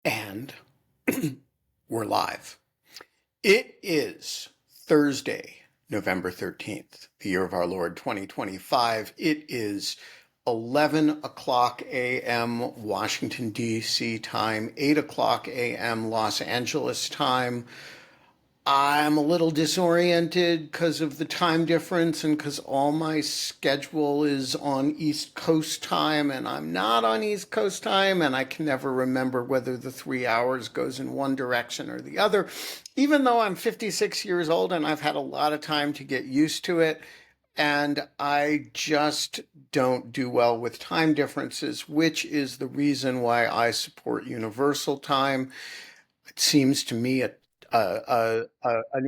And we're live. It is Thursday, November 13th, the year of our Lord 2025. It is 11 o'clock a.m. Washington, D.C. time, 8 o'clock a.m. Los Angeles time. I'm a little disoriented because of the time difference and because all my schedule is on East Coast time and I'm not on East Coast time and I can never remember whether the 3 hours goes in one direction or the other. Even though I'm 56 years old and I've had a lot of time to get used to it, and I just don't do well with time differences, which is the reason why I support universal time. It seems to me an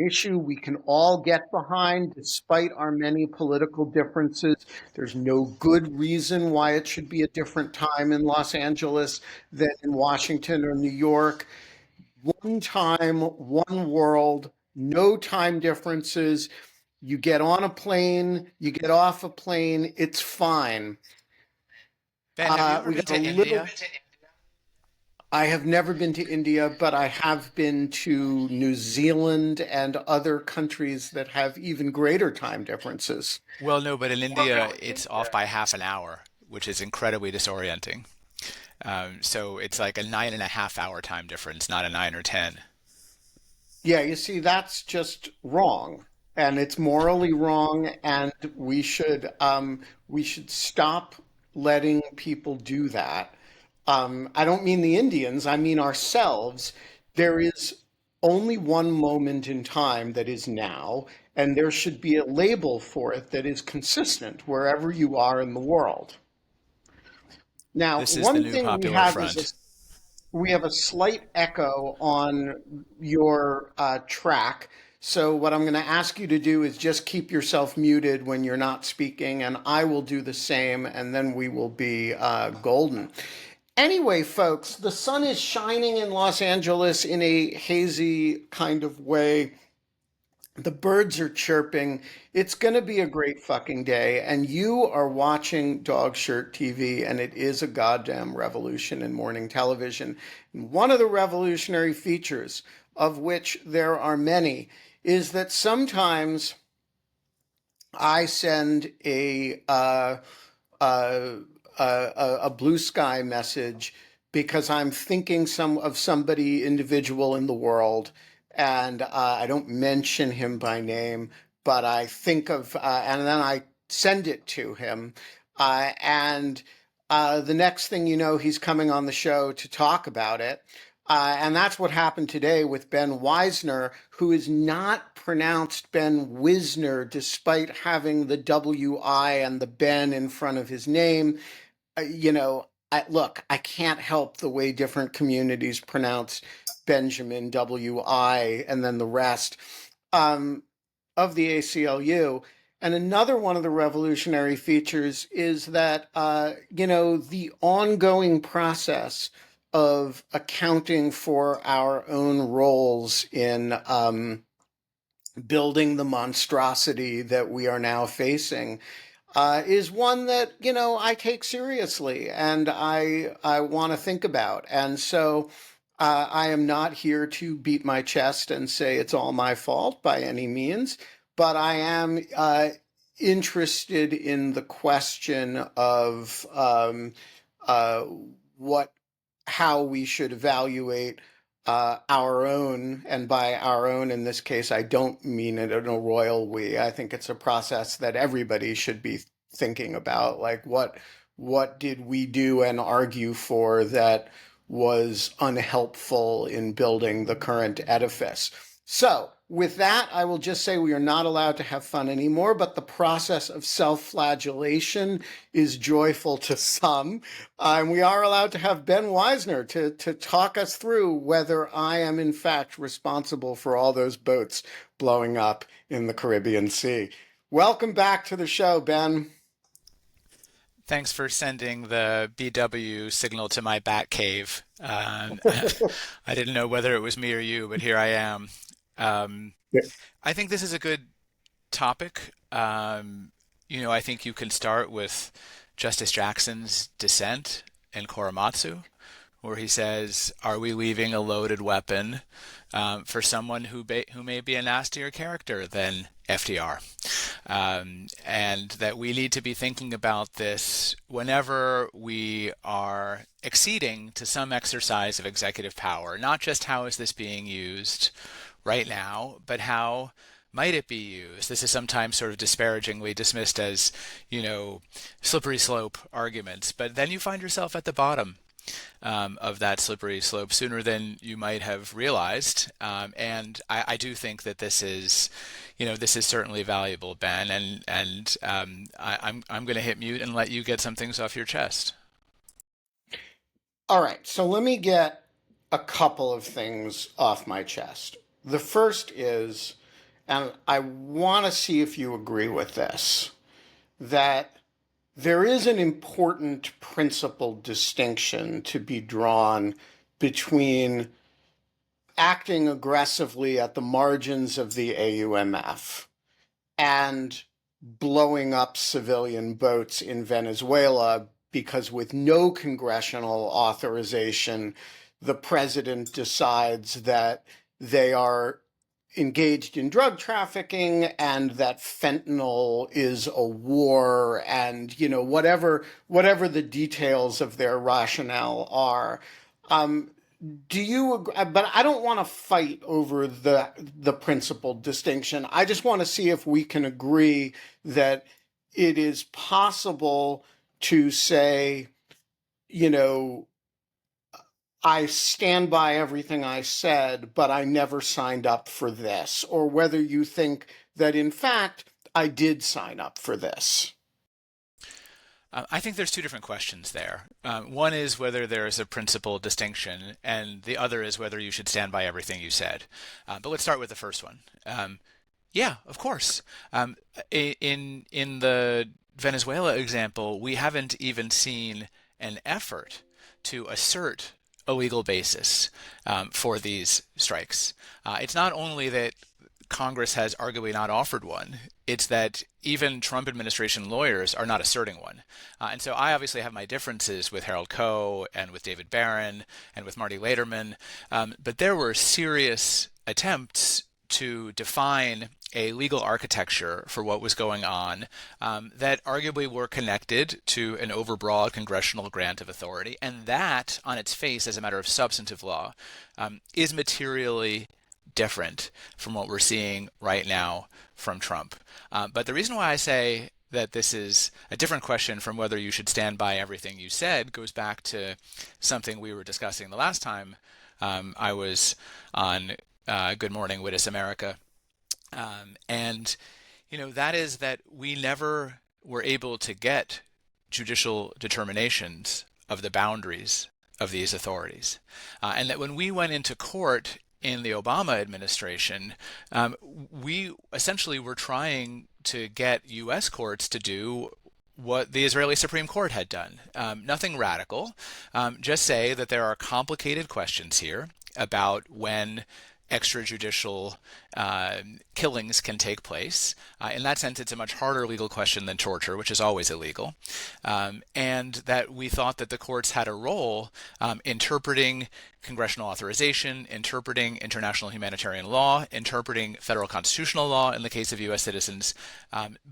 issue we can all get behind despite our many political differences. There's no good reason why it should be a different time in Los Angeles than in Washington or New York. One time, one world, no time differences. You get on a plane, you get off a plane, it's fine. Ben, have you ever We been got a to little. India? I have never been to India, but I have been to New Zealand and other countries that have even greater time differences. Well, no, but in India, it's off by half an hour, which is incredibly disorienting. So it's like a 9.5 hour time difference, not a 9 or 10. Yeah, you see, that's just wrong, and it's morally wrong, and we should stop letting people do that. I don't mean the Indians, I mean ourselves. There is only one moment in time that is now, and there should be a label for it that is consistent wherever you are in the world. Now, This is the one new thing we popular have is front. we have a slight echo on your track. So what I'm going to ask you to do is just keep yourself muted when you're not speaking, and I will do the same, and then we will be golden. Anyway, folks, the sun is shining in Los Angeles in a hazy kind of way. The birds are chirping. It's going to be a great fucking day. And you are watching Dog Shirt TV, and it is a goddamn revolution in morning television. And one of the revolutionary features, of which there are many, is that sometimes I send uh, a blue sky message because I'm thinking of somebody individual in the world, and I don't mention him by name, but I think of, and then I send it to him, and the next thing you know, he's coming on the show to talk about it. And that's what happened today with Ben Wizner, who is not pronounced Ben Wizner despite having the W-I and the Ben in front of his name. Look, I can't help the way different communities pronounce Benjamin W-I and then the rest um, of the ACLU. And another one of the revolutionary features is that, the ongoing process of accounting for our own roles in building the monstrosity that we are now facing is one that I take seriously and I want to think about. And so I am not here to beat my chest and say it's all my fault by any means, but I am interested in the question of uh, what how we should evaluate our own, and by our own in this case, I don't mean it in a royal we. I think it's a process that everybody should be thinking about, like what did we do and argue for that was unhelpful in building the current edifice. So, with that, I will just say we are not allowed to have fun anymore, but the process of self flagellation is joyful to some. And we are allowed to have Ben Wizner to talk us through whether I am in fact responsible for all those boats blowing up in the Caribbean Sea. Welcome back to the show, Ben. Thanks for sending the BW signal to my bat cave. I didn't know whether it was me or you, but here I am. Um, I think this is a good topic. I think you can start with Justice Jackson's dissent in Korematsu, where he says, "Are we leaving a loaded weapon for someone who may be a nastier character than FDR?" And that we need to be thinking about this whenever we are acceding to some exercise of executive power, not just how is this being used right now, but how might it be used? This is sometimes sort of disparagingly dismissed as, slippery slope arguments, but then you find yourself at the bottom of that slippery slope sooner than you might have realized. And I do think that this is certainly valuable, Ben. I'm going to hit mute and let you get some things off your chest. All right, so let me get a couple of things off my chest. The first is, and I want to see if you agree with this, that there is an important principal distinction to be drawn between acting aggressively at the margins of the AUMF and blowing up civilian boats in Venezuela because with no congressional authorization, the president decides that they are engaged in drug trafficking and that fentanyl is a war and whatever the details of their rationale are. Do you agree? But I don't want to fight over the principal distinction. I just want to see if we can agree that it is possible to say, you know, I stand by everything I said, but I never signed up for this, or whether you think that in fact I did sign up for this. I think there's two different questions there. One is whether there is a principal distinction, and the other is whether you should stand by everything you said. But let's start with the first one. Yeah, of course. In the Venezuela example, we haven't even seen an effort to assert a legal basis for these strikes. It's not only that Congress has arguably not offered one, it's that even Trump administration lawyers are not asserting one. And so I obviously have my differences with Harold Koh and with David Barron and with Marty Lederman, but there were serious attempts to define a legal architecture for what was going on that arguably were connected to an overbroad congressional grant of authority. And that, on its face, as a matter of substantive law, is materially different from what we're seeing right now from Trump. But the reason why I say that this is a different question from whether you should stand by everything you said goes back to something we were discussing the last time I was on Good Morning Wittes America. And, that is that we never were able to get judicial determinations of the boundaries of these authorities. And that when we went into court in the Obama administration, we essentially were trying to get U.S. courts to do what the Israeli Supreme Court had done. Nothing radical, just say that there are complicated questions here about when extrajudicial killings can take place. In that sense, it's a much harder legal question than torture, which is always illegal. And that we thought that the courts had a role interpreting congressional authorization, interpreting international humanitarian law, interpreting federal constitutional law in the case of U.S. citizens.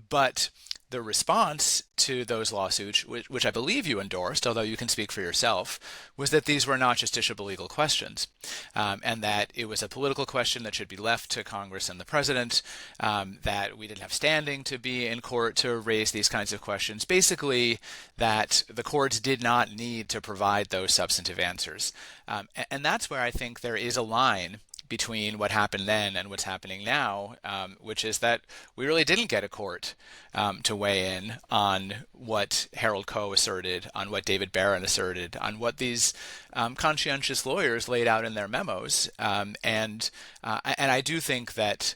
But the response to those lawsuits, which I believe you endorsed, although you can speak for yourself, was that these were not justiciable legal questions, and that it was a political question that should be left to Congress and the president, that we didn't have standing to be in court to raise these kinds of questions. Basically, that the courts did not need to provide those substantive answers. And that's where I think there is a line between what happened then and what's happening now, which is that we really didn't get a court to weigh in on what Harold Koh asserted, on what David Barron asserted, on what these conscientious lawyers laid out in their memos. And I do think that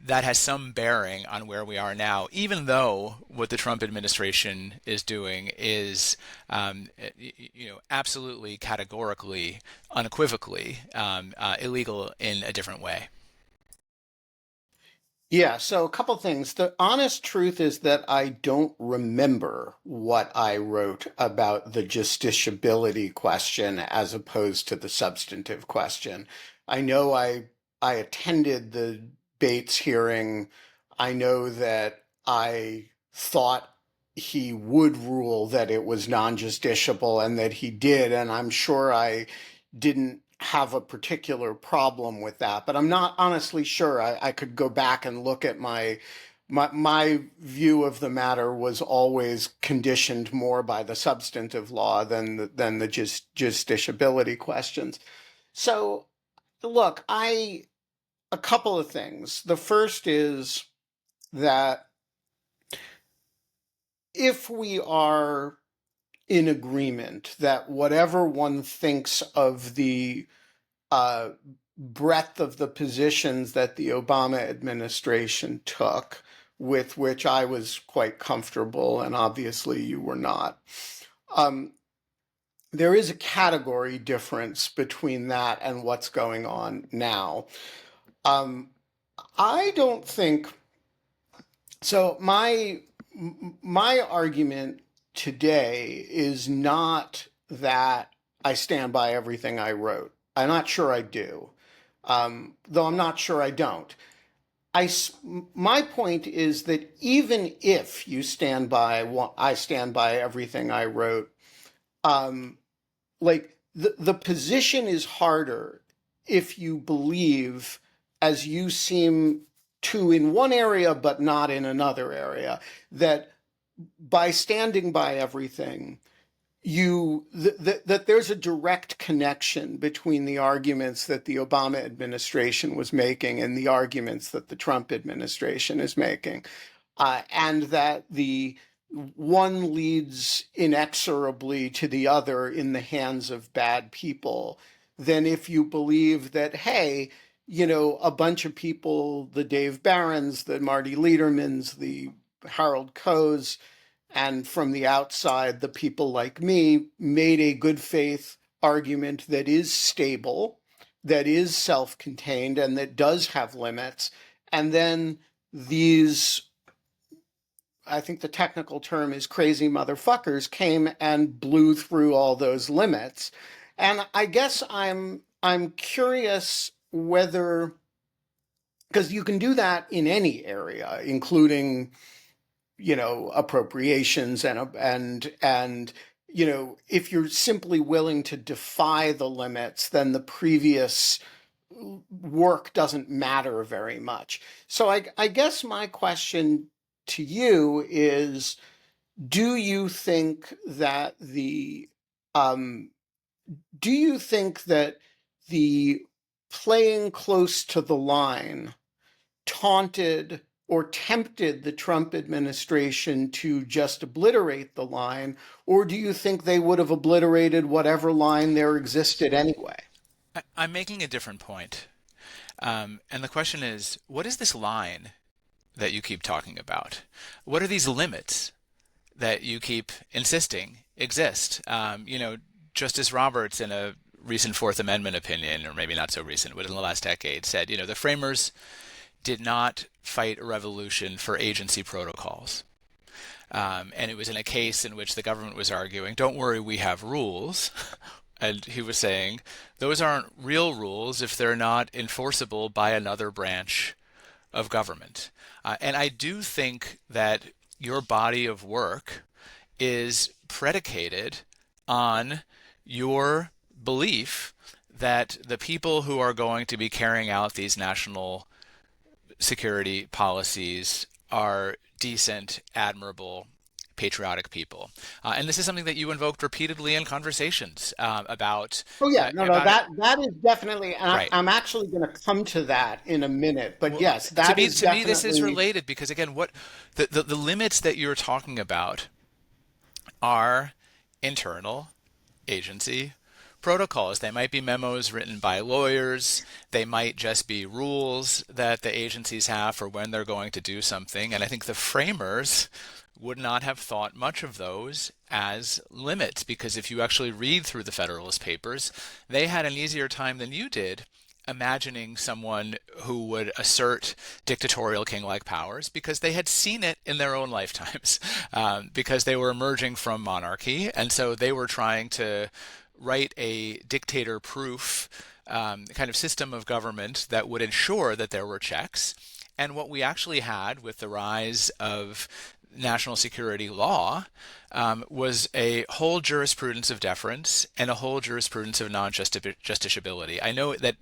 that has some bearing on where we are now, even though what the Trump administration is doing is, absolutely, categorically, unequivocally illegal in a different way. Yeah, so a couple things. The honest truth is that I don't remember what I wrote about the justiciability question as opposed to the substantive question. I know I attended the Bates hearing. I know that I thought he would rule that it was non-justiciable and that he did, and I'm sure I didn't have a particular problem with that, but I'm not honestly sure. I could go back and look at my view of the matter was always conditioned more by the substantive law than the justiciability questions. So look, I a couple of things. The first is that if we are in agreement that whatever one thinks of the uh, breadth of the positions that the Obama administration took, with which I was quite comfortable, and obviously you were not. Um, there is a category difference between that and what's going on now. Um, I don't think so. My argument today is not that I stand by everything I wrote. I'm not sure I do, though I'm not sure I don't. My point is that even if you stand by what I stand by everything I wrote, um, like the position is harder if you believe, as you seem to in one area but not in another area, that by standing by everything, that there's a direct connection between the arguments that the Obama administration was making and the arguments that the Trump administration is making, and that the one leads inexorably to the other in the hands of bad people, than if you believe that, hey, a bunch of people, the Dave Barrons, the Marty Ledermans, the Harold Kohs, and from the outside, the people like me made a good faith argument that is stable, that is self contained, and that does have limits. And then these, I think the technical term is crazy motherfuckers, came and blew through all those limits. And I guess I'm curious whether, because you can do that in any area, including appropriations and if you're simply willing to defy the limits, then the previous work doesn't matter very much. So I guess my question to you is, do you think that um, the playing close to the line taunted or tempted the Trump administration to just obliterate the line, or do you think they would have obliterated whatever line there existed anyway? I'm making a different point. And the question is, what is this line that you keep talking about? What are these limits that you keep insisting exist? Justice Roberts, in a recent Fourth Amendment opinion, or maybe not so recent, but in the last decade, said, the framers did not fight a revolution for agency protocols. And it was in a case in which the government was arguing, don't worry, we have rules. And he was saying, those aren't real rules if they're not enforceable by another branch of government. And I do think that your body of work is predicated on your belief that the people who are going to be carrying out these national security policies are decent, admirable, patriotic people. And this is something that you invoked repeatedly in conversations Oh yeah, no, about it. that is definitely, and Right. I'm actually going to come to that in a minute. But Well, yes, to that me, is to me, this is definitely. related because again, what the limits that you're talking about are internal agency protocols. They might be memos written by lawyers. They might just be rules that the agencies have for when they're going to do something. And I think the framers would not have thought much of those as limits because if you actually read through the Federalist Papers, they had an easier time than you did imagining someone who would assert dictatorial king-like powers because they had seen it in their own lifetimes, because they were emerging from monarchy, and so they were trying to write a dictator-proof kind of system of government that would ensure that there were checks. And what we actually had with the rise of national security law was a whole jurisprudence of deference and a whole jurisprudence of non-justiciability. I know that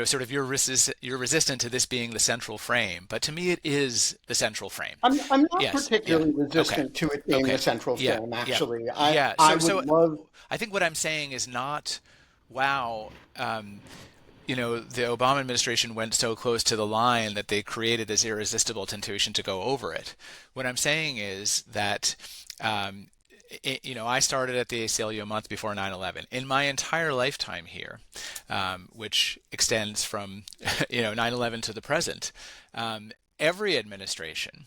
sort of you're resistant to this being the central frame, but to me it is the central frame. I'm not Yes, yeah, particularly okay, resistant to it being the okay, central yeah, frame, yeah, actually. yeah. I So, would so love. I think what I'm saying is not, wow, the Obama administration went so close to the line that they created this irresistible temptation to go over it. What I'm saying is that, I started at the ACLU a month before 9/11. In my entire lifetime here, which extends from, 9/11 to the present, every administration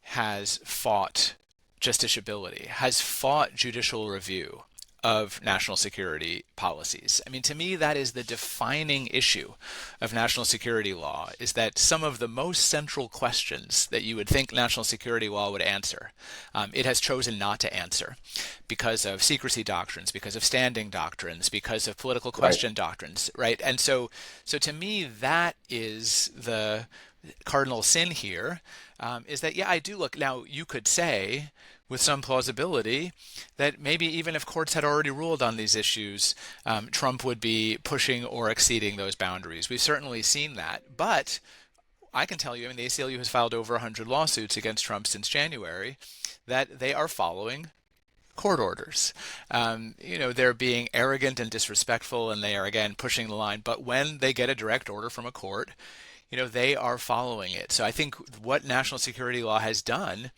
has fought justiciability, has fought judicial review of national security policies. I mean, to me, that is the defining issue of national security law, is that some of the most central questions that you would think national security law would answer, it has chosen not to answer because of secrecy doctrines, because of standing doctrines, because of political Right. question doctrines, right? And so to me, that is the cardinal sin here, is that, yeah, I do look. Now, you could say with some plausibility that maybe even if courts had already ruled on these issues, Trump would be pushing or exceeding those boundaries. We've certainly seen that. But I can tell you, I mean, the ACLU has filed over 100 lawsuits against Trump since January, that they are following court orders. They're being arrogant and disrespectful, and they are, again, pushing the line. But when they get a direct order from a court, they are following it. So I think what national security law has done,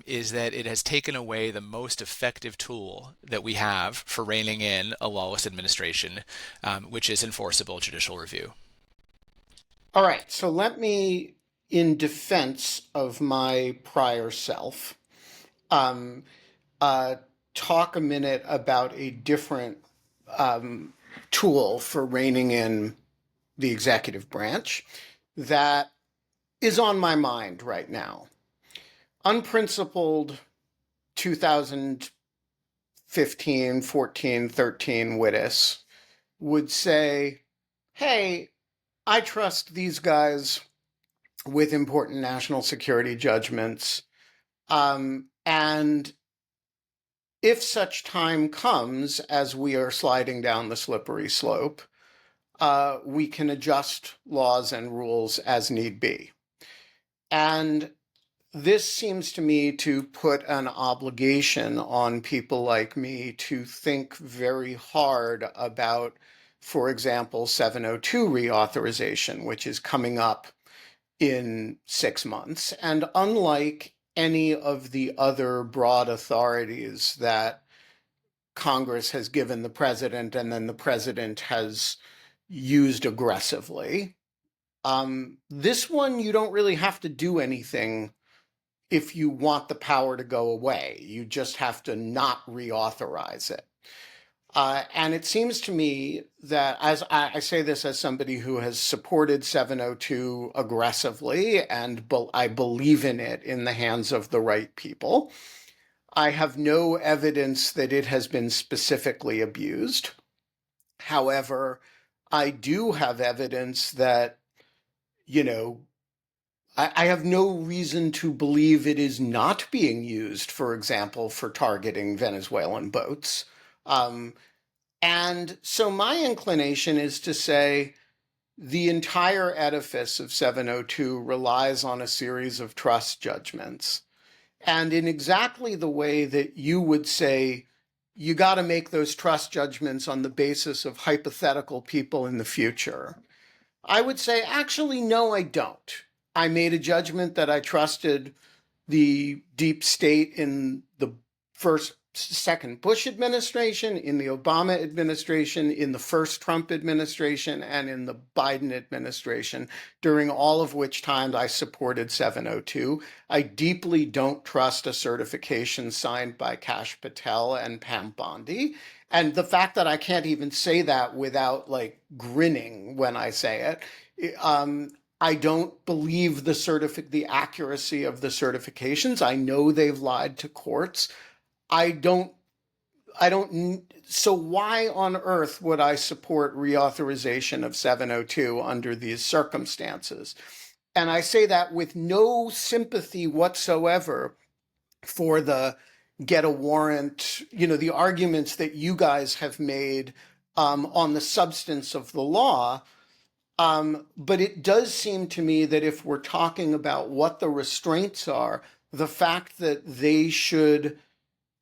is that it has taken away the most effective tool that we have for reining in a lawless administration, which is enforceable judicial review. All right. So let me, in defense of my prior self, um, uh, talk a minute about a different tool for reining in the executive branch that is on my mind right now. Unprincipled 2015, 14, 13 Wittes would say, hey, I trust these guys with important national security judgments. And if such time comes as we are sliding down the slippery slope, we can adjust laws and rules as need be. And this seems to me to put an obligation on people like me to think very hard about, for example, 702 reauthorization, which is coming up in 6 months. And unlike any of the other broad authorities that Congress has given the president and then the president has used aggressively, this one you don't really have to do anything if you want the power to go away. You just have to not reauthorize it. And it seems to me that, as I say this as somebody who has supported 702 aggressively, and I believe in it in the hands of the right people, I have no evidence that it has been specifically abused. However, I do have evidence that, I have no reason to believe it is not being used, for example, for targeting Venezuelan boats. And so my inclination is to say the entire edifice of 702 relies on a series of trust judgments. And in exactly the way that you would say, you got to make those trust judgments on the basis of hypothetical people in the future, I would say, actually, no, I don't. I made a judgment that I trusted the deep state in the first second Bush administration, in the Obama administration, in the first Trump administration, and in the Biden administration, during all of which times I supported 702. I deeply don't trust a certification signed by Kash Patel and Pam Bondi. And the fact that I can't even say that without like grinning when I say it, I don't believe the accuracy of the certifications. I know they've lied to courts. I don't, so why on earth would I support reauthorization of 702 under these circumstances? And I say that with no sympathy whatsoever for the get a warrant, the arguments that you guys have made on the substance of the law. But it does seem to me that if we're talking about what the restraints are, the fact that they should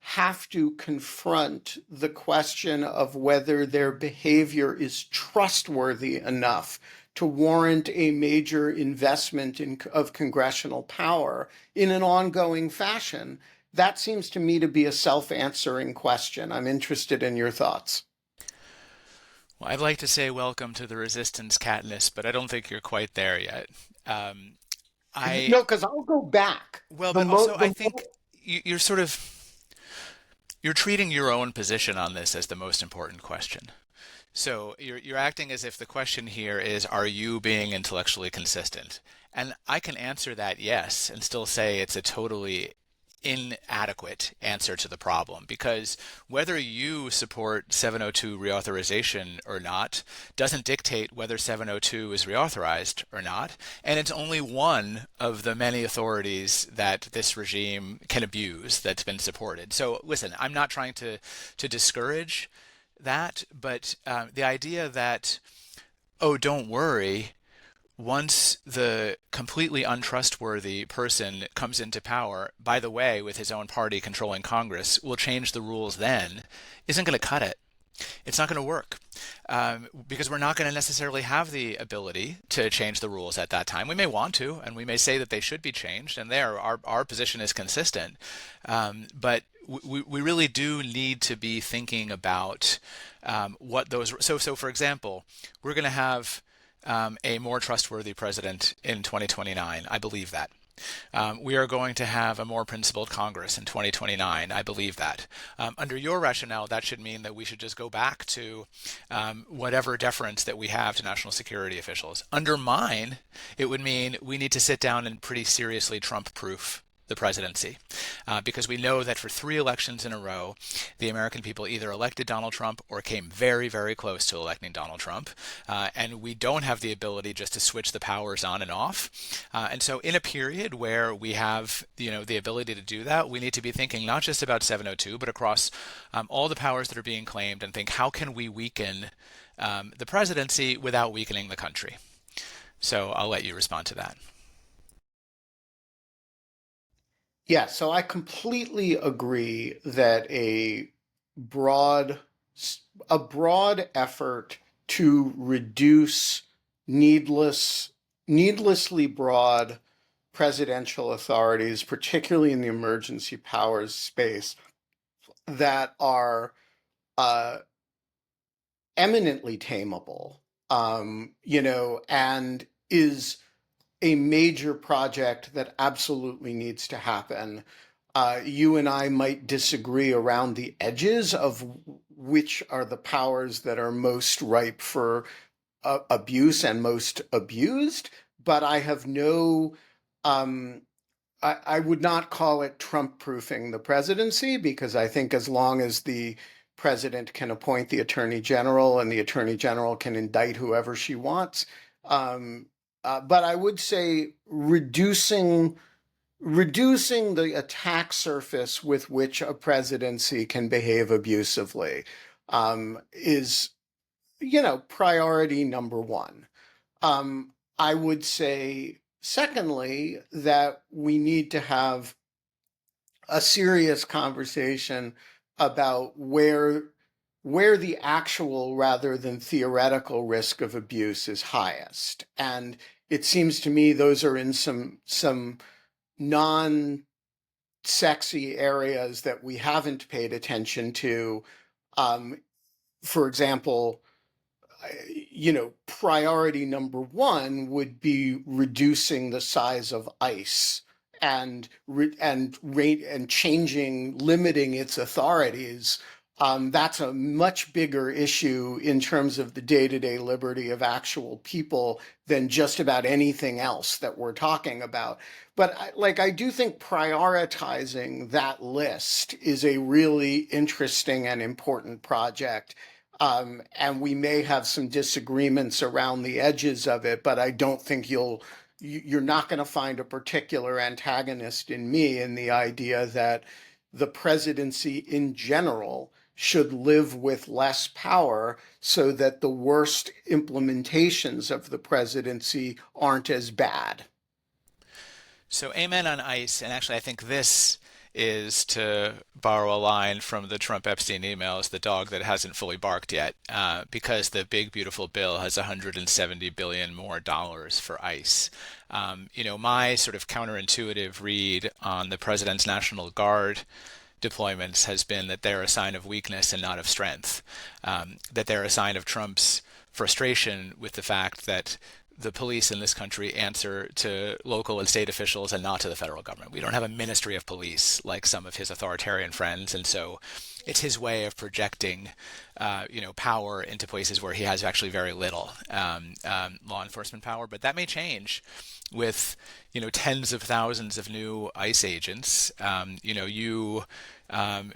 have to confront the question of whether their behavior is trustworthy enough to warrant a major investment of congressional power in an ongoing fashion, that seems to me to be a self-answering question. I'm interested in your thoughts. Well, I'd like to say welcome to the resistance, Katniss, but I don't think you're quite there yet. Um, I No, because I'll go back. well, but also I think you're sort of you're treating your own position on this as the most important question. So you're acting as if the question here is, are you being intellectually consistent? And I can answer that yes, and still say it's a totally inadequate answer to the problem, because whether you support 702 reauthorization or not doesn't dictate whether 702 is reauthorized or not, and it's only one of the many authorities that this regime can abuse that's been supported. So listen, I'm not trying to discourage that, but the idea that, oh, don't worry, once the completely untrustworthy person comes into power, by the way, with his own party controlling Congress, we'll change the rules then, isn't going to cut it. It's not going to work, because we're not going to necessarily have the ability to change the rules at that time. We may want to, and we may say that they should be changed, and there our position is consistent. But we really do need to be thinking about what those. So for example, we're going to have a more trustworthy president in 2029. I believe that. We are going to have a more principled Congress in 2029. I believe that. Under your rationale, that should mean that we should just go back to whatever deference that we have to national security officials. Under mine, it would mean we need to sit down and pretty seriously Trump-proof the presidency, because we know that for 3 elections in a row, the American people either elected Donald Trump or came very, very close to electing Donald Trump, and we don't have the ability just to switch the powers on and off. And so in a period where we have the ability to do that, we need to be thinking not just about 702, but across all the powers that are being claimed, and think, how can we weaken the presidency without weakening the country? So I'll let you respond to that. Yeah, so I completely agree that broad a broad effort to reduce needlessly broad presidential authorities, particularly in the emergency powers space, that are eminently tameable, and is a major project that absolutely needs to happen. You and I might disagree around the edges of which are the powers that are most ripe for abuse and most abused, but I have no, I would not call it Trump-proofing the presidency, because I think as long as the president can appoint the attorney general and the attorney general can indict whoever she wants, but I would say reducing the attack surface with which a presidency can behave abusively is, priority number one. I would say, secondly, that we need to have a serious conversation about where the actual rather than theoretical risk of abuse is highest. And it seems to me those are in some non sexy areas that we haven't paid attention to. Um, for example, priority number one would be reducing the size of ICE and changing, limiting its authorities. That's a much bigger issue in terms of the day-to-day liberty of actual people than just about anything else that we're talking about. But I do think prioritizing that list is a really interesting and important project. And we may have some disagreements around the edges of it, but I don't think you're not going to find a particular antagonist in me in the idea that the presidency in general should live with less power so that the worst implementations of the presidency aren't as bad. So amen on ICE, and actually I think this is, to borrow a line from the Trump Epstein emails, the dog that hasn't fully barked yet, because the big beautiful bill has 170 billion more dollars for ICE. My sort of counterintuitive read on the president's National Guard deployments has been that they're a sign of weakness and not of strength, that they're a sign of Trump's frustration with the fact that the police in this country answer to local and state officials and not to the federal government. We don't have a ministry of police like some of his authoritarian friends, and so it's his way of projecting, power into places where he has actually very little law enforcement power. But that may change with, tens of thousands of new ICE agents. You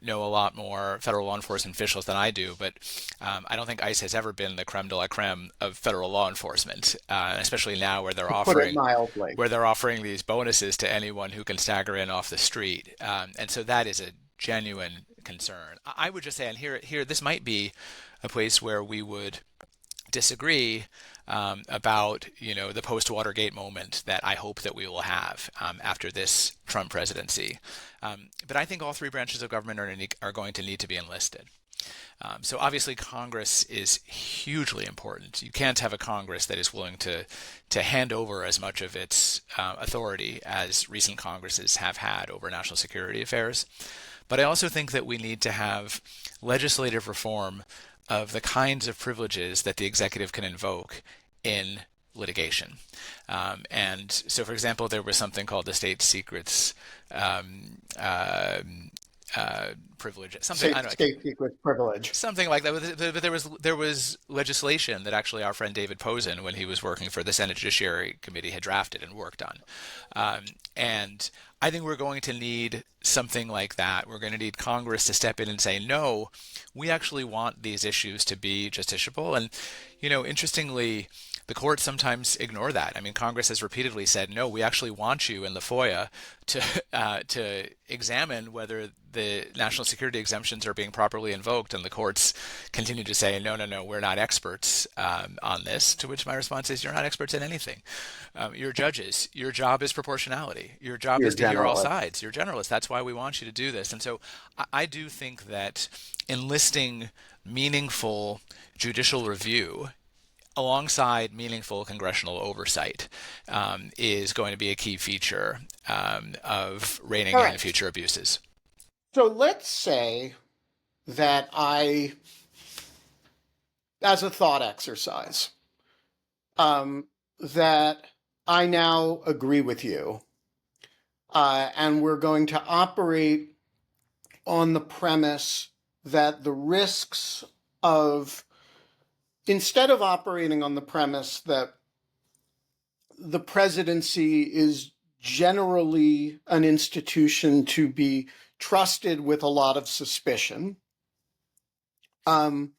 know a lot more federal law enforcement officials than I do, but I don't think ICE has ever been the creme de la creme of federal law enforcement, especially now where they're To put it offering mildly. these bonuses to anyone who can stagger in off the street, and so that is a genuine concern. I would just say, and here, this might be a place where we would disagree about the post Watergate moment that I hope that we will have after this Trump presidency. But I think all three branches of government are going to need to be enlisted. So obviously Congress is hugely important. You can't have a Congress that is willing to hand over as much of its authority as recent Congresses have had over national security affairs. But I also think that we need to have legislative reform of the kinds of privileges that the executive can invoke in litigation. And so, for example, there was something called the state secrets privilege, something I don't know, State secret privilege. something like that. But there was legislation that actually our friend David Posen, when he was working for the Senate Judiciary Committee, had drafted and worked on. And I think we're going to need something like that. We're going to need Congress to step in and say, no, we actually want these issues to be justiciable. And, interestingly, the courts sometimes ignore that. I mean, Congress has repeatedly said, no, we actually want you in the FOIA to examine whether the national security exemptions are being properly invoked. And the courts continue to say, no, we're not experts on this. To which my response is, you're not experts in anything. You're judges. Your job is proportionality. Your job You're is to hear all generalist. sides. You're generalists. That's why we want you to do this. And so I do think that enlisting meaningful judicial review alongside meaningful congressional oversight is going to be a key feature of reining All in right. future abuses. So let's say that as a thought exercise, that I now agree with you, and we're going to operate on the premise that the risks of, instead of operating on the premise that the presidency is generally an institution to be trusted with a lot of suspicion, and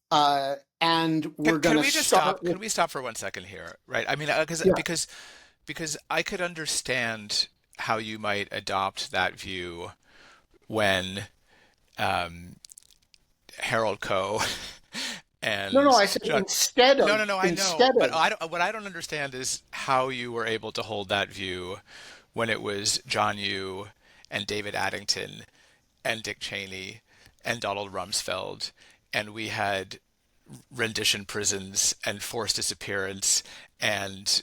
we're going Can to we just start stop? Can with, we stop for 1 second here? Right? I mean, yeah. because I could understand how you might adopt that view when Harold Coe No, and I said John. No, I know, instead but of, what I don't understand is how you were able to hold that view when it was John Yoo and David Addington and Dick Cheney and Donald Rumsfeld, and we had rendition prisons and forced disappearance and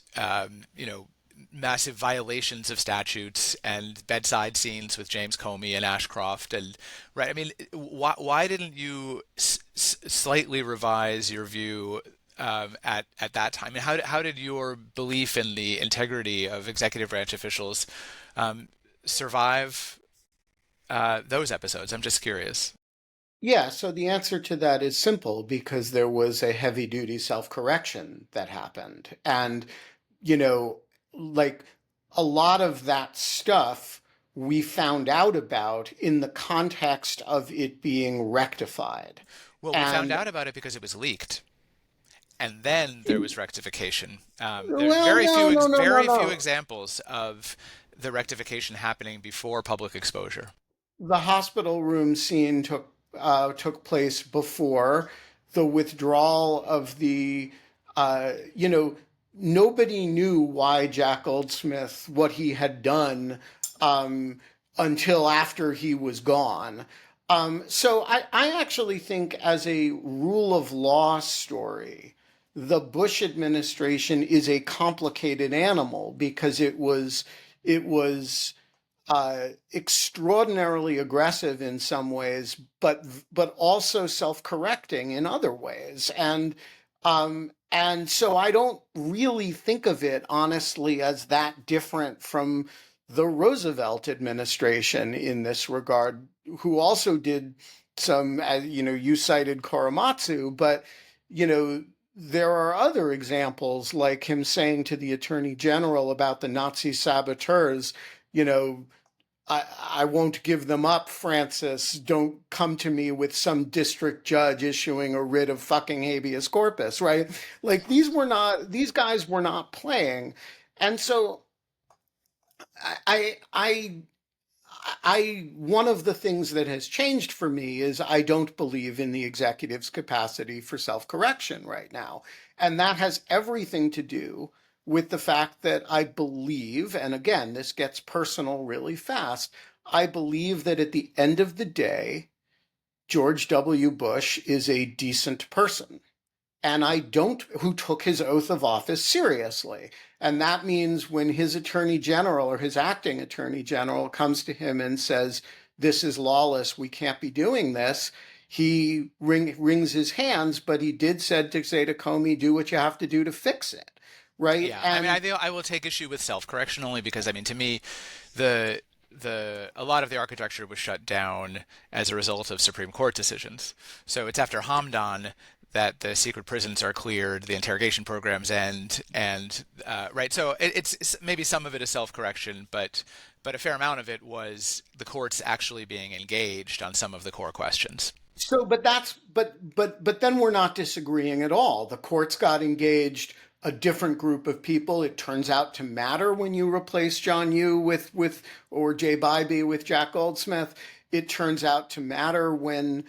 massive violations of statutes and bedside scenes with James Comey and Ashcroft, and right. I mean, why didn't you slightly revise your view at that time? I mean, how did your belief in the integrity of executive branch officials um, survive those episodes? I'm just curious. Yeah, so the answer to that is simple because there was a heavy duty self-correction that happened. And, you know, like a lot of that stuff we found out about in the context of it being rectified. Well, we found And, out about it because it was leaked, and then there was rectification. There's well, no, no, no, no, very few no. examples of the rectification happening before public exposure. The hospital room scene took place before the withdrawal of the you know, nobody knew why Jack Goldsmith what he had done um, until after he was gone. So I actually think as a rule of law story, the Bush administration is a complicated animal because it was extraordinarily aggressive in some ways, but also self-correcting in other ways. And so I don't really think of it honestly as that different from the Roosevelt administration in this regard, who also did some, you cited Korematsu, but you know, there are other examples like him saying to the attorney general about the Nazi saboteurs, you know, I won't give them up, Francis. Don't come to me with some district judge issuing a writ of fucking habeas corpus, right? Like these guys were not playing. And so I, I, one of the things that has changed for me is I don't believe in the executive's capacity for self-correction right now. And that has everything to do with the fact that I believe, and again, this gets personal really fast, I believe that at the end of the day, George W. Bush is a decent person and I don't, who took his oath of office seriously. And that means when his attorney general or his acting attorney general comes to him and says, this is lawless, we can't be doing this, he wrings his hands, but he did say to Comey, do what you have to do to fix it. Right. Yeah, I mean, And I will take issue with self-correction only because I mean, to me, the a lot of the architecture was shut down as a result of Supreme Court decisions. So it's after Hamdan that the secret prisons are cleared, the interrogation programs end, and right. So it's maybe some of it is self-correction, but a fair amount of it was the courts actually being engaged on some of the core questions. so, but then we're not disagreeing at all. The courts got engaged, a different group of people. It turns out to matter when you replace John Yoo with or Jay Bybee with Jack Goldsmith. It turns out to matter when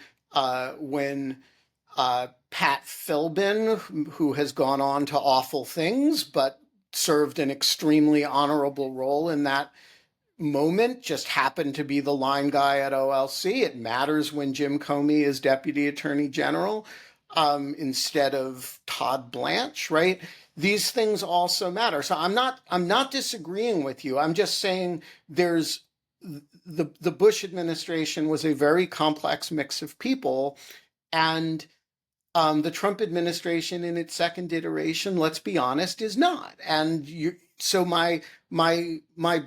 Pat Philbin, who has gone on to awful things, but served an extremely honorable role in that moment, just happened to be the line guy at OLC. It matters when Jim Comey is Deputy Attorney General instead of Todd Blanche, right? These things also matter. So I'm not disagreeing with you. I'm just saying there's the Bush administration was a very complex mix of people, and the Trump administration in its second iteration, let's be honest, is not. And so my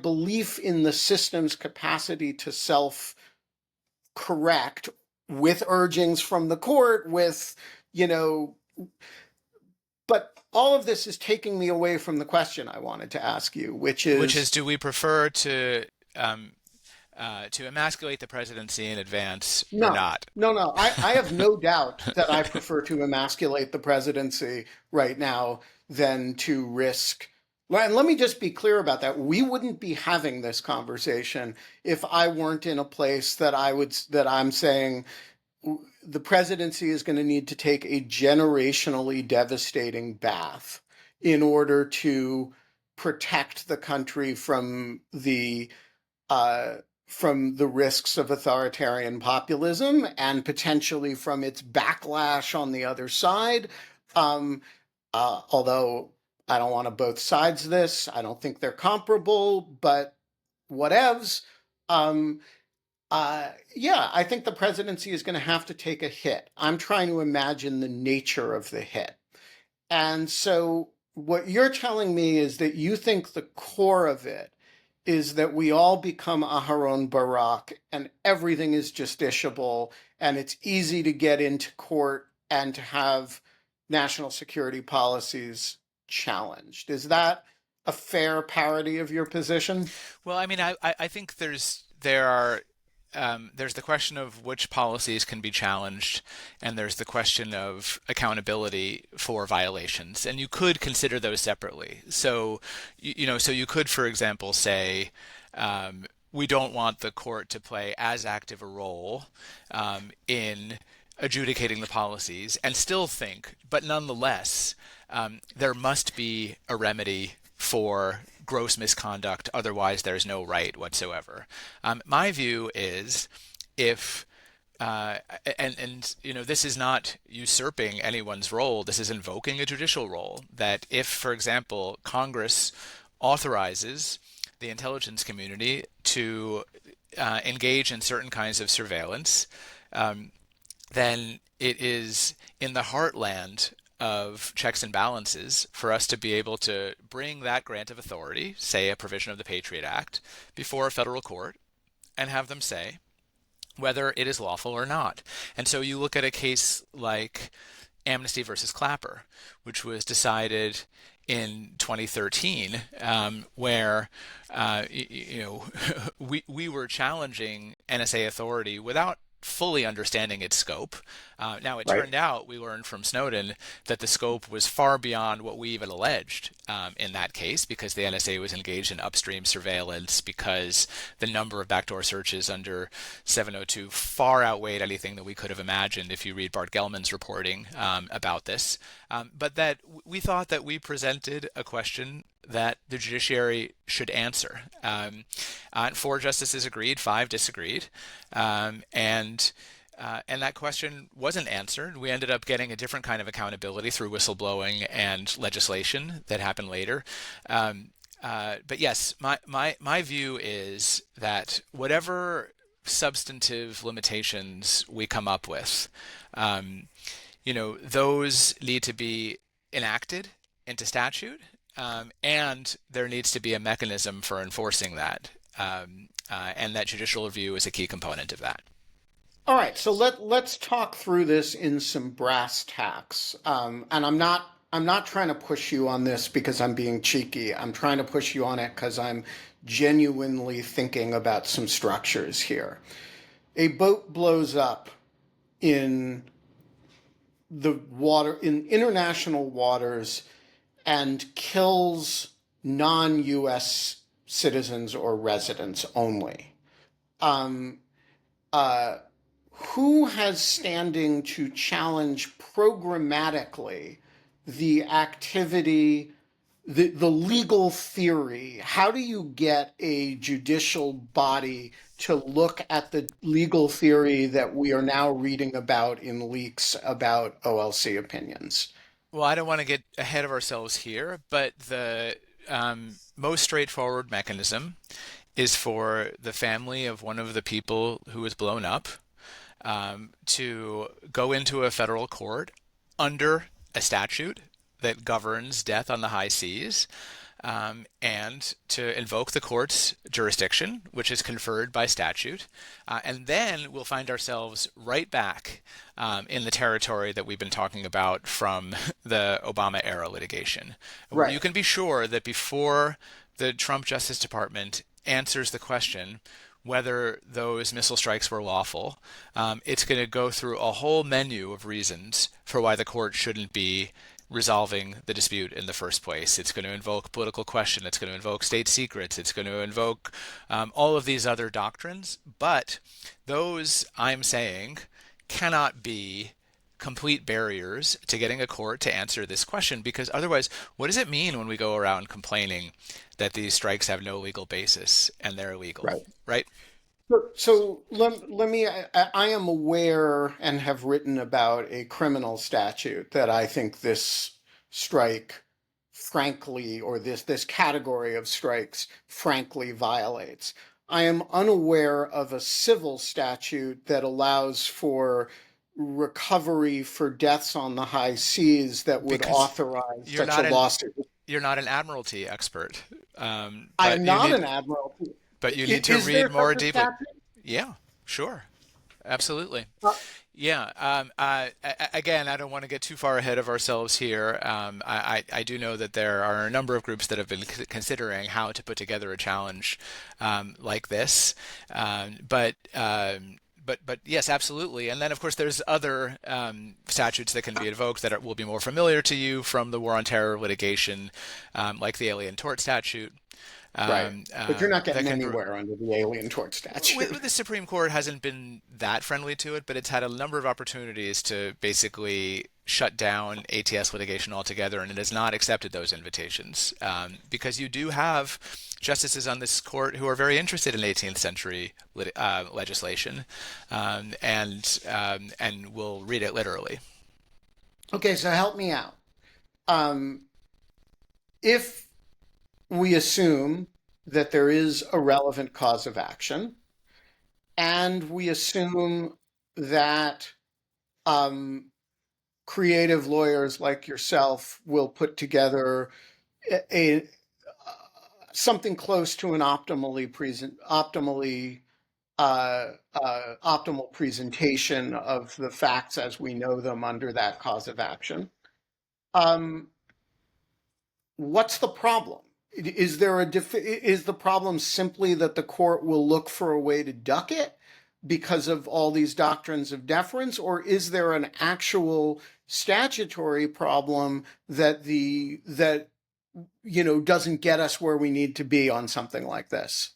belief in the system's capacity to self correct with urgings from the court, with, you know, but all of this is taking me away from the question I wanted to ask you, which Which is is, do we prefer to emasculate the presidency in advance or no, not? no, no. I have no doubt that I prefer to emasculate the presidency right now than to risk. And let me just be clear about that. We wouldn't be having this conversation if I weren't in a place that I'm saying the presidency is going to need to take a generationally devastating bath in order to protect the country uh, from the risks of authoritarian populism and potentially from its backlash on the other side. Um, although I don't want to both sides this. I don't think they're comparable, but whatevs. Um, yeah, I think the presidency is going to have to take a hit. I'm trying to imagine the nature of the hit. And so what you're telling me is that you think the core of it is that we all become Aharon Barak and everything is justiciable and it's easy to get into court and to have national security policies challenged. Is that a fair parody of your position? Well, I mean, I think there are there's the question of which policies can be challenged, and there's the question of accountability for violations, and you could consider those separately. So, so you could, for example, say we don't want the court to play as active a role in adjudicating the policies, and still think, but nonetheless, there must be a remedy for gross misconduct. Otherwise, there's no right whatsoever. My view is if uh, this is not usurping anyone's role. This is invoking a judicial role. That if, for example, Congress authorizes the intelligence community to engage in certain kinds of surveillance, then it is in the heartland of checks and balances for us to be able to bring that grant of authority, say a provision of the Patriot Act, before a federal court and have them say whether it is lawful or not. And so you look at a case like Amnesty versus Clapper, which was decided in 2013, where we were challenging NSA authority without fully understanding its scope. Now, it Right. turned out, we learned from Snowden, that the scope was far beyond what we even alleged in that case, because the NSA was engaged in upstream surveillance, because the number of backdoor searches under 702 far outweighed anything that we could have imagined if you read Bart Gellman's reporting about this. But that we thought that we presented a question that the judiciary should answer. Four justices agreed, five disagreed, and that question wasn't answered. We ended up getting a different kind of accountability through whistleblowing and legislation that happened later. But yes, my view is that whatever substantive limitations we come up with, those need to be enacted into statute, and there needs to be a mechanism for enforcing that, and that judicial review is a key component of that. All right, so let's talk through this in some brass tacks. And I'm not trying to push you on this because I'm being cheeky. I'm trying to push you on it because I'm genuinely thinking about some structures here. A boat blows up in the water in international waters and kills non-U.S. citizens or residents only. Um, uh, who has standing to challenge programmatically the activity, the legal theory? How do you get a judicial body to look at the legal theory that we are now reading about in leaks about OLC opinions? Well, I don't want to get ahead of ourselves here, but the most straightforward mechanism is for the family of one of the people who was blown up to go into a federal court under a statute that governs death on the high seas, and to invoke the court's jurisdiction, which is conferred by statute. And then we'll find ourselves right back in the territory that we've been talking about from the Obama era litigation, where you Right. can be sure that before the Trump Justice Department answers the question whether those missile strikes were lawful, it's going to go through a whole menu of reasons for why the court shouldn't be resolving the dispute in the first place. It's going to invoke political question. It's going to invoke state secrets. It's going to invoke all of these other doctrines. But those, I'm saying, cannot be complete barriers to getting a court to answer this question, because otherwise, what does it mean when we go around complaining that these strikes have no legal basis and they're illegal, Right. right? So let me, I am aware and have written about a criminal statute that I think this strike frankly, or this category of strikes frankly violates. I am unaware of a civil statute that allows for recovery for deaths on the high seas that would because authorize you're such a not an lawsuit. you're not an admiralty expert, I but am you not need an admiral. to Is there read more such a deeply. statute? Yeah, sure, absolutely. Uh, Yeah. Again, I don't want to get too far ahead of ourselves here. I do know that there are a number of groups that have been considering how to put together a challenge like this. But yes, absolutely. And then, of course, there's other statutes that can be invoked that will be more familiar to you from the War on Terror litigation, like the Alien Tort Statute. right. But you're not That getting can anywhere under the Alien Tort Statute. with the Supreme Court hasn't been that friendly to it, but it's had a number of opportunities to basically shut down ATS litigation altogether, and it has not accepted those invitations because you do have justices on this court who are very interested in 18th century legislation and will read it literally. Okay, so help me out. Um, if we assume that there is a relevant cause of action, and we assume that um, creative lawyers like yourself will put together a something close to an optimal presentation of the facts as we know them under that cause of action. Um, what's the problem? Is there is the problem simply that the court will look for a way to duck it because of all these doctrines of deference, or is there an actual statutory problem that doesn't get us where we need to be on something like this?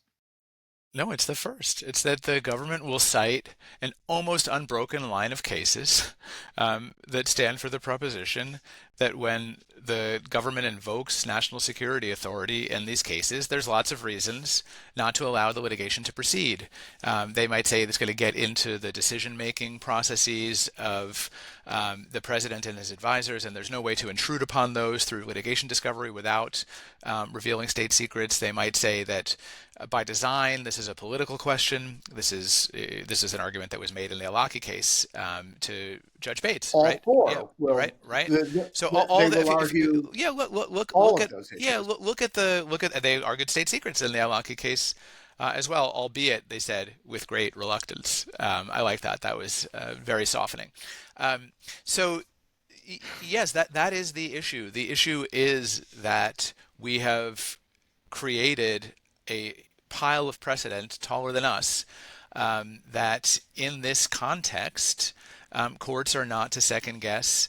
No, it's the first. It's that the government will cite an almost unbroken line of cases that stand for the proposition that when the government invokes national security authority in these cases, there's lots of reasons not to allow the litigation to proceed. They might say it's going to get into the decision-making processes of the president and his advisors, and there's no way to intrude upon those through litigation discovery without revealing state secrets. They might say that by design, this is a political question. This is an argument that was made in the Alaki case to Judge Bates, All right? Yeah, four will. right. So They all the will argue yeah, all look of at those yeah, issues. look at they argued state secrets in the Alaki case as well, albeit they said with great reluctance. I like that. That was very softening. So yes, that is the issue. The issue is that we have created a pile of precedent taller than us that in this context, courts are not to second guess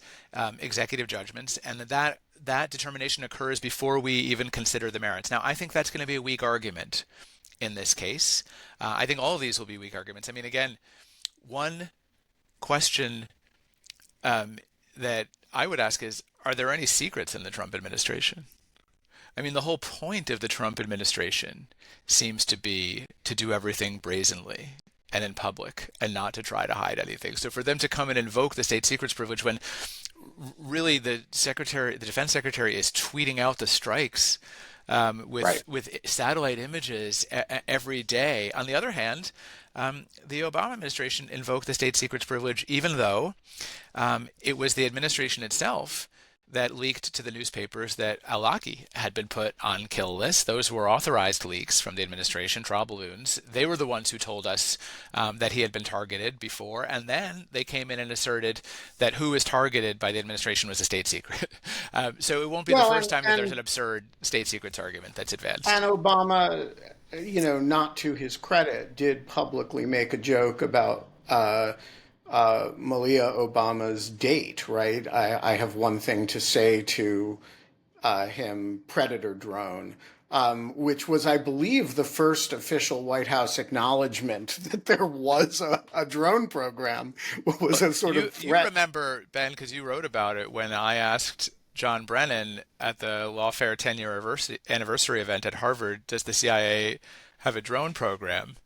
executive judgments, and that determination occurs before we even consider the merits. Now, I think that's going to be a weak argument in this case. I think all of these will be weak arguments. I mean, again, one question that I would ask is, are there any secrets in the Trump administration? I mean, the whole point of the Trump administration seems to be to do everything brazenly and in public and not to try to hide anything. So for them to come and invoke the state secrets privilege when really the defense secretary is tweeting out the strikes Right. with satellite images every day. On the other hand, the Obama administration invoked the state secrets privilege, even though it was the administration itself that leaked to the newspapers that Alaki had been put on kill lists. Those were authorized leaks from the administration, trial balloons. They were the ones who told us that he had been targeted before, and then they came in and asserted that who was targeted by the administration was a state secret. So it won't be the Well, first time that there's and an absurd state secrets argument that's advanced. and Obama, not to his credit, did publicly make a joke about Malia Obama's date, right? I have one thing to say to him, Predator drone, which was, I believe, the first official White House acknowledgement that there was a drone program. Was a sort You of you threat. remember, Ben, because you wrote about it when I asked John Brennan at the Lawfare 10-year anniversary event at Harvard, does the CIA have a drone program?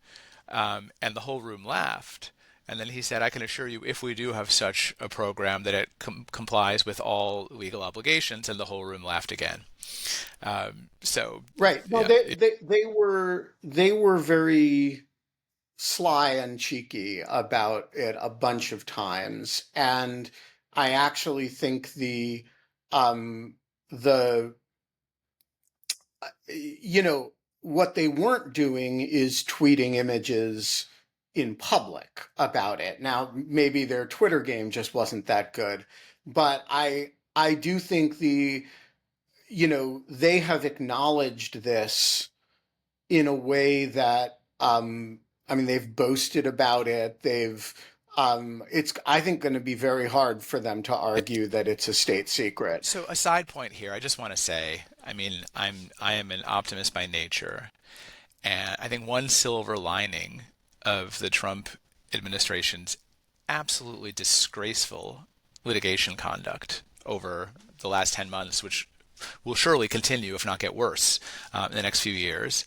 And the whole room laughed. And then he said, I can assure you, if we do have such a program, that it complies with all legal obligations, and the whole room laughed again. So, Right. No, yeah. they were very sly and cheeky about it a bunch of times, and I actually think um the you know, what they weren't doing is tweeting images in public about it. Now, maybe their Twitter game just wasn't that good, but I do think they have acknowledged this in a way that I mean, they've boasted about it. It's, I think, going to be very hard for them to argue that it's a state secret. So a side point here, I just want to say, I mean, I am an optimist by nature, and I think one silver lining of the Trump administration's absolutely disgraceful litigation conduct over the last 10 months, which will surely continue, if not get worse, in the next few years,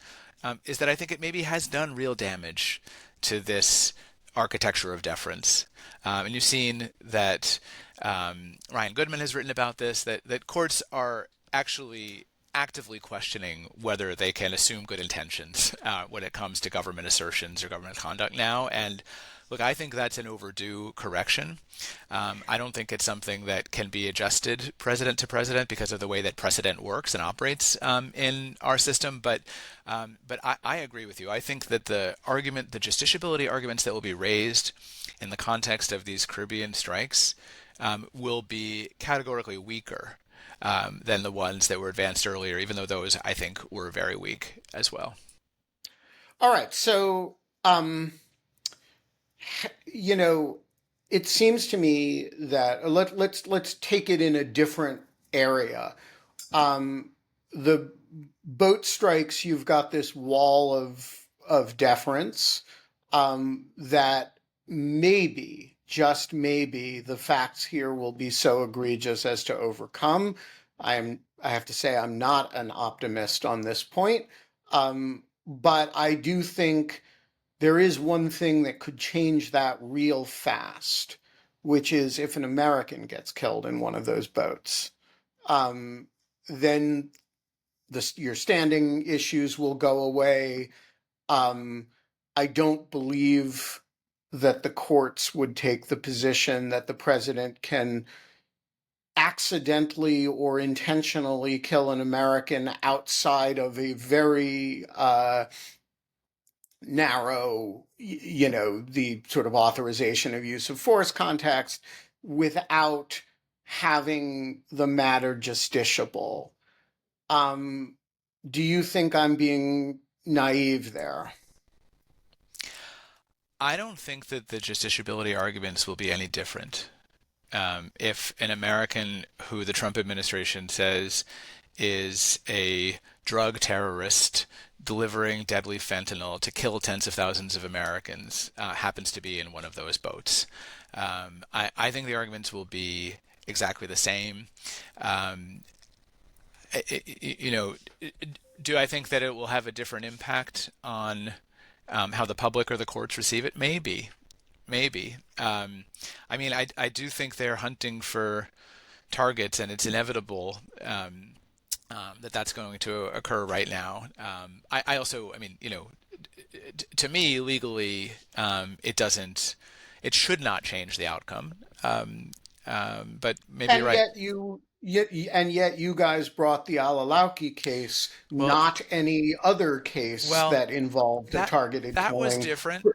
is that I think it maybe has done real damage to this architecture of deference. And you've seen that Ryan Goodman has written about this, that courts are actually actively questioning whether they can assume good intentions when it comes to government assertions or government conduct now. And look, I think that's an overdue correction. I don't think it's something that can be adjusted president to president because of the way that precedent works and operates in our system. But I agree with you. I think that the justiciability arguments that will be raised in the context of these Caribbean strikes will be categorically weaker than the ones that were advanced earlier, even though those, I think, were very weak as well. All right, so you know, it seems to me that let's take it in a different area. The boat strikes, you've got this wall of deference that maybe, just maybe, the facts here will be so egregious as to overcome. I have to say, I'm not an optimist on this point, but I do think there is one thing that could change that real fast, which is if an American gets killed in one of those boats. Then your standing issues will go away. Um, I don't believe that the courts would take the position that the president can accidentally or intentionally kill an American outside of a very narrow, the sort of authorization of use of force context without having the matter justiciable. Um, do you think I'm being naive there? I don't think that the justiciability arguments will be any different. If an American who the Trump administration says is a drug terrorist delivering deadly fentanyl to kill tens of thousands of Americans happens to be in one of those boats, I think the arguments will be exactly the same. Um, you know, do I think that it will have a different impact on how the public or the courts receive it? Maybe, maybe. I mean, I do think they're hunting for targets, and it's inevitable that that's going to occur right now. I also, I mean, to me, legally, it should not change the outcome. But maybe you're And right. yet you guys brought the Alalauki case, Well, not any other case well, that involved a that targeted that was killing. different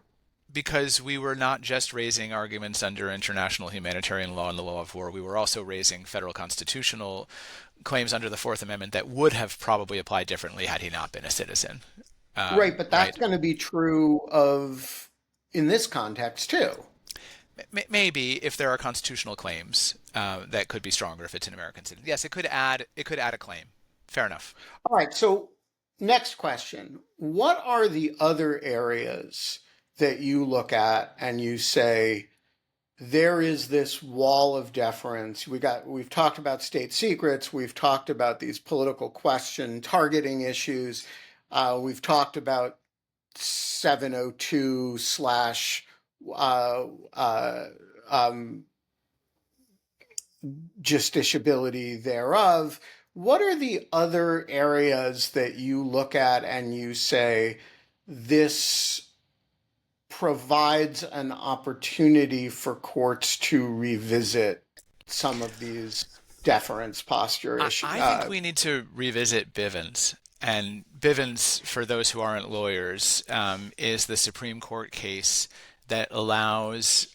because we were not just raising arguments under international humanitarian law and the law of war. We were also raising federal constitutional claims under the Fourth Amendment that would have probably applied differently had he not been a citizen. Right, but that's Right? going to be true of in this context too. Maybe if there are constitutional claims that could be stronger if it's an American citizen. Yes, it could add a claim. Fair enough. All right, so next question. What are the other areas that you look at and you say there is this wall of deference? We've talked about state secrets, we've talked about these political question targeting issues, we've talked about 702 slash uh, uh, um, justiciability thereof. What are the other areas that you look at and you say this provides an opportunity for courts to revisit some of these deference posture issues? I think we need to revisit Bivens. And Bivens, for those who aren't lawyers, is the Supreme Court case that allows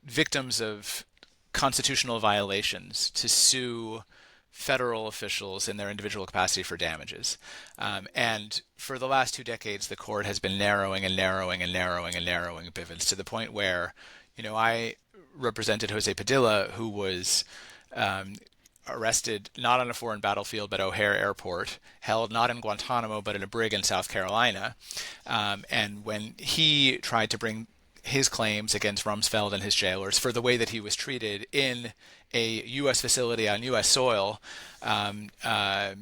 victims of constitutional violations to sue federal officials in their individual capacity for damages. And for the last 2 decades, the court has been narrowing and narrowing and narrowing and narrowing Bivens to the point where, I represented Jose Padilla, who was arrested not on a foreign battlefield but O'Hare Airport, held not in Guantanamo but in a brig in South Carolina. And when he tried to bring his claims against Rumsfeld and his jailers for the way that he was treated in a U.S. facility on U.S. soil, that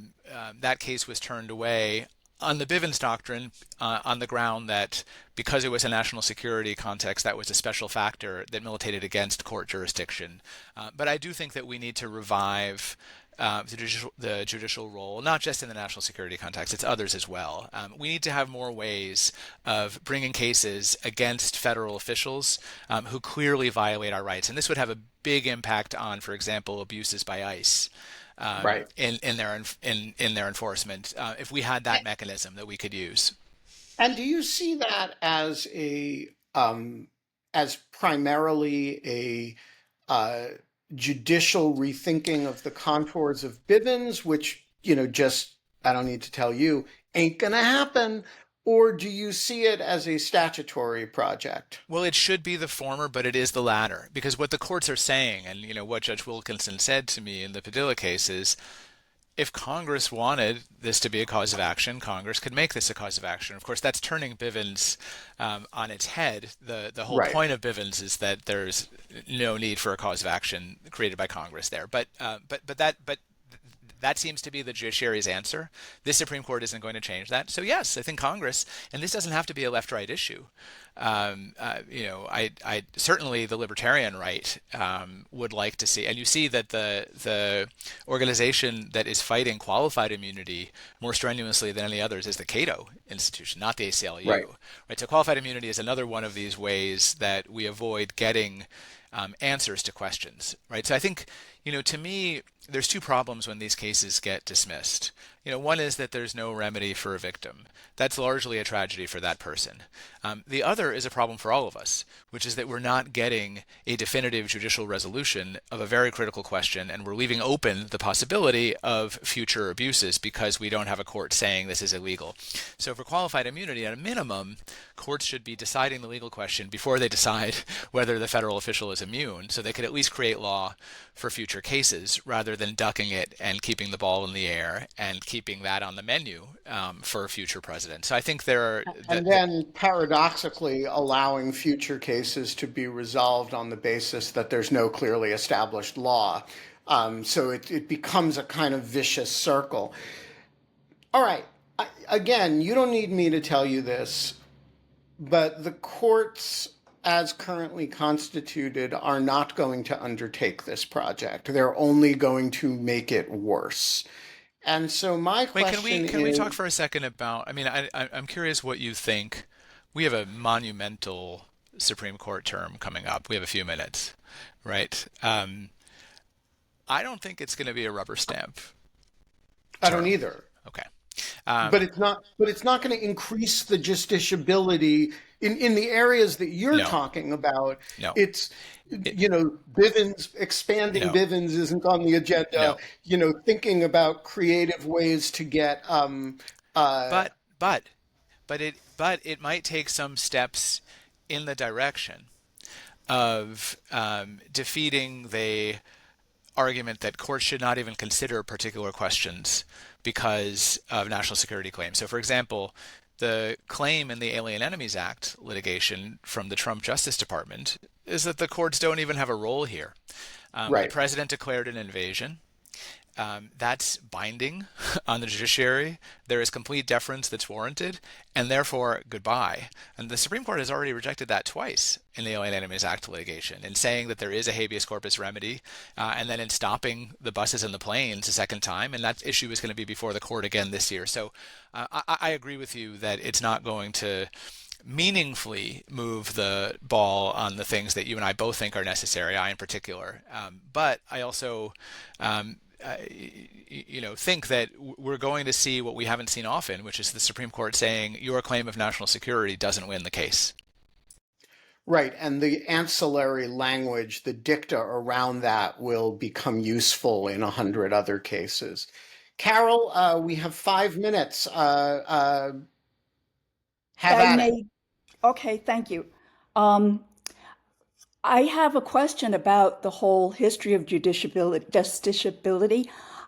case was turned away on the Bivens doctrine, on the ground that because it was a national security context, that was a special factor that militated against court jurisdiction. But I do think that we need to revive the judicial role, not just in the national security context, it's others as well. We need to have more ways of bringing cases against federal officials who clearly violate our rights. And this would have a big impact on, for example, abuses by ICE. Right. In their enforcement, if we had that mechanism that we could use. And do you see that as primarily a judicial rethinking of the contours of Bivens, which, just, I don't need to tell you, ain't gonna happen? Or do you see it as a statutory project? Well, it should be the former, but it is the latter. Because what the courts are saying, and what Judge Wilkinson said to me in the Padilla case is, if Congress wanted this to be a cause of action, Congress could make this a cause of action. Of course, that's turning Bivens on its head. The whole Right. point of Bivens is that there's no need for a cause of action created by Congress there. But that seems to be the judiciary's answer. This Supreme Court isn't going to change that. So yes, I think Congress, and this doesn't have to be a left-right issue. I certainly the libertarian right would like to see, and you see that the organization that is fighting qualified immunity more strenuously than any others is the Cato Institution, not the ACLU. Right. Right. So qualified immunity is another one of these ways that we avoid getting answers to questions. Right. So I think, to me, there's two problems when these cases get dismissed. One is that there's no remedy for a victim. That's largely a tragedy for that person. The other is a problem for all of us, which is that we're not getting a definitive judicial resolution of a very critical question, and we're leaving open the possibility of future abuses because we don't have a court saying this is illegal. So for qualified immunity, at a minimum, courts should be deciding the legal question before they decide whether the federal official is immune, so they could at least create law for future cases rather than ducking it and keeping the ball in the air and keeping that on the menu for future presidents. So I think there are And then paradoxically allowing future cases to be resolved on the basis that there's no clearly established law. So it becomes a kind of vicious circle. All right. Again, you don't need me to tell you this, but the courts, as currently constituted, are not going to undertake this project. They're only going to make it worse. And so my Wait, question can we is, talk for a second about? I mean, I'm curious what you think. We have a monumental Supreme Court term coming up. We have a few minutes, right? I don't think it's going to be a rubber stamp I don't term. either. Okay. But it's not going to increase the justiciability in the areas that you're No, talking about. no, It's it, Bivens, expanding no, Bivens isn't on the agenda. no. Thinking about creative ways to get uh But but but it might take some steps in the direction of defeating the argument that courts should not even consider particular questions because of national security claims. So, for example, the claim in the Alien Enemies Act litigation from the Trump Justice Department is that the courts don't even have a role here. The right. president declared an invasion. that's binding on the judiciary. There is complete deference that's warranted, and therefore goodbye. And the Supreme Court has already rejected that twice in the Alien Enemies Act litigation, in saying that there is a habeas corpus remedy, and then in stopping the buses and the planes a second time. And that issue is going to be before the court again this year. So I agree with you that it's not going to meaningfully move the ball on the things that you and I both think are necessary, I in particular. But I also, think that we're going to see what we haven't seen often, which is the Supreme Court saying your claim of national security doesn't win the case. Right. And the ancillary language, the dicta around that will become useful in 100 other cases. Carol, we have 5 minutes. Have I at it. may, okay, thank you. Um, I have a question about the whole history of justiciability.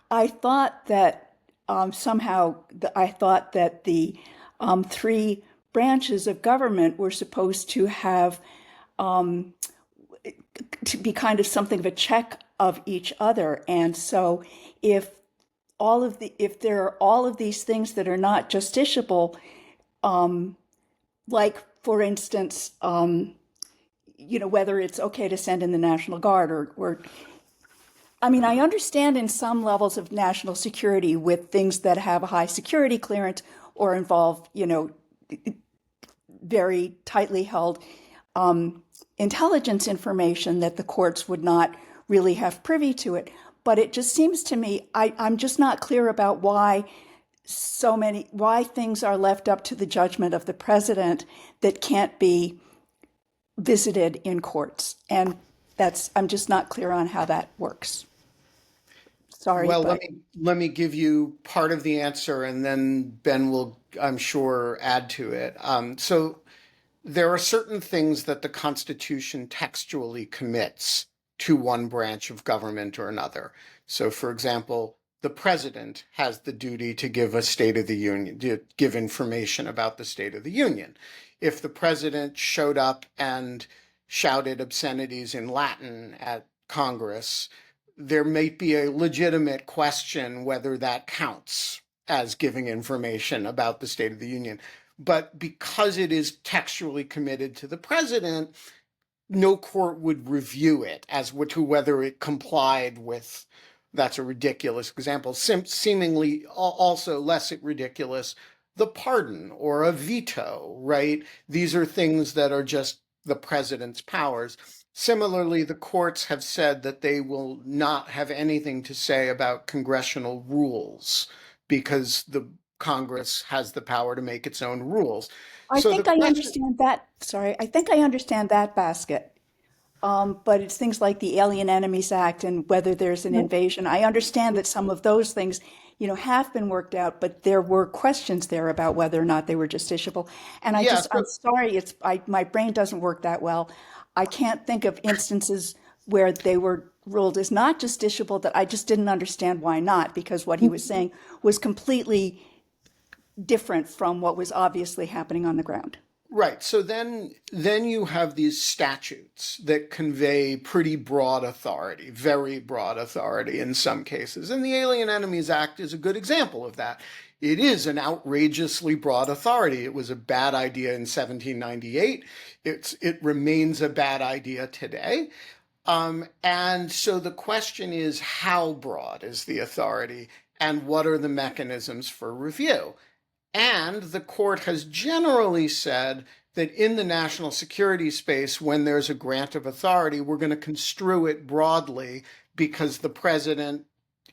I thought that I thought that the three branches of government were supposed to have to be kind of something of a check of each other. And so if if there are all of these things that are not justiciable, like for instance, whether it's okay to send in the National Guard or I mean, I understand in some levels of national security with things that have a high security clearance or involve, very tightly held intelligence information that the courts would not really have privy to it. But it just seems to me, I'm just not clear about why things are left up to the judgment of the president that can't be visited in courts. And I'm just not clear on how that works. Sorry, Well, but let me give you part of the answer, and then Ben will, I'm sure, add to it. So there are certain things that the Constitution textually commits to one branch of government or another. So, for example, the president has the duty to give a State of the Union, to give information about the State of the Union. If the president showed up and shouted obscenities in Latin at Congress, there might be a legitimate question whether that counts as giving information about the State of the Union. But because it is textually committed to the president, no court would review it as to whether it complied with. That's a ridiculous example. Seemingly also less ridiculous, the pardon or a veto, right? These are things that are just the president's powers. Similarly, the courts have said that they will not have anything to say about congressional rules because the Congress has the power to make its own rules. I So the think I question, understand that. Sorry, I think I understand that basket. But it's things like the Alien Enemies Act and whether there's an invasion. I understand that some of those things, have been worked out, but there were questions there about whether or not they were justiciable. And yeah, I'm so sorry, my brain doesn't work that well. I can't think of instances where they were ruled as not justiciable that I just didn't understand why not, because what he was saying was completely different from what was obviously happening on the ground. right. So then you have these statutes that convey pretty broad authority, very broad authority in some cases. And the Alien Enemies Act is a good example of that. It is an outrageously broad authority. It was a bad idea in 1798. It remains a bad idea today. And so the question is, how broad is the authority and what are the mechanisms for review? And the court has generally said that in the national security space, when there's a grant of authority, we're going to construe it broadly because the president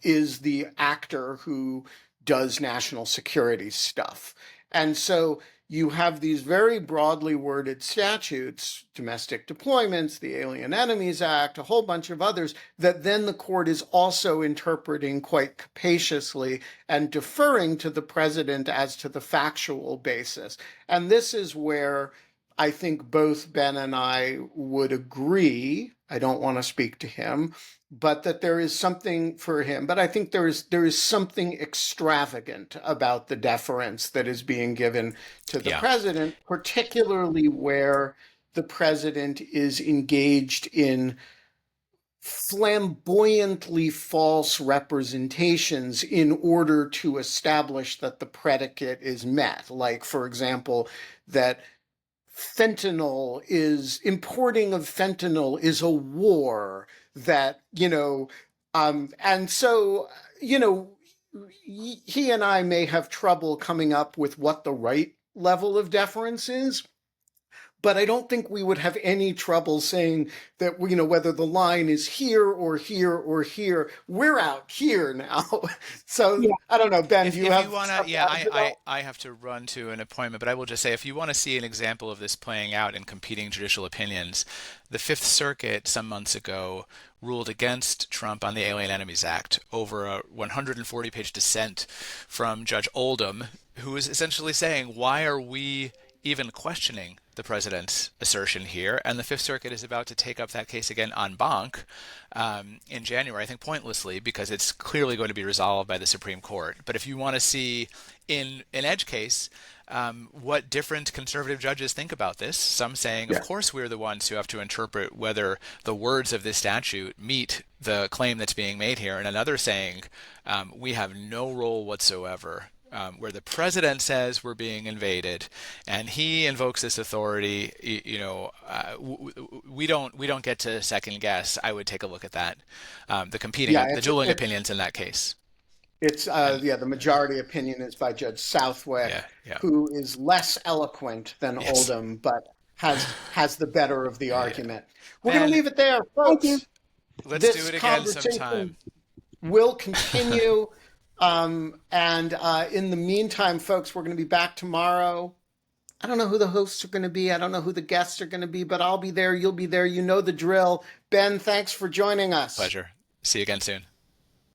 is the actor who does national security stuff. And so you have these very broadly worded statutes, domestic deployments, the Alien Enemies Act, a whole bunch of others, that then the court is also interpreting quite capaciously and deferring to the president as to the factual basis. And this is where I think both Ben and I would agree. I don't want to speak to him, but that there is something for him. But I think there is something extravagant about the deference that is being given to the Yeah. president, particularly where the president is engaged in flamboyantly false representations in order to establish that the predicate is met. Like, for example, that importing of fentanyl is a war, that, and so, he and I may have trouble coming up with what the right level of deference is. But I don't think we would have any trouble saying that, whether the line is here or here or here, we're out here now. So Yeah. I don't know, Ben, do you If have you want to, stuff to yeah, add to that? I have to run to an appointment, but I will just say if you want to see an example of this playing out in competing judicial opinions, the Fifth Circuit some months ago ruled against Trump on the Alien Enemies Act over a 140-page dissent from Judge Oldham, who is essentially saying, why are we even questioning the president's assertion here? And the Fifth Circuit is about to take up that case again en banc in January, I think pointlessly, because it's clearly going to be resolved by the Supreme Court. But if you want to see in an edge case what different conservative judges think about this, some saying, of Yeah. course, we're the ones who have to interpret whether the words of this statute meet the claim that's being made here, and another saying, we have no role whatsoever. Where the president says we're being invaded, and he invokes this authority, we don't get to second guess. I would take a look at that, Yeah, the dueling opinions in that case. And the majority opinion is by Judge Southwick, yeah, yeah, who is less eloquent than yes, Oldham, but has the better of the yeah. argument. We're going to Man, leave it there, Thank you. folks. let's do This it again sometime. conversation will continue. And in the meantime, folks, we're going to be back tomorrow. I don't know who the hosts are going to be. I don't know who the guests are going to be, but I'll be there. You'll be there. You know the drill. Ben, thanks for joining us. Pleasure. See you again soon.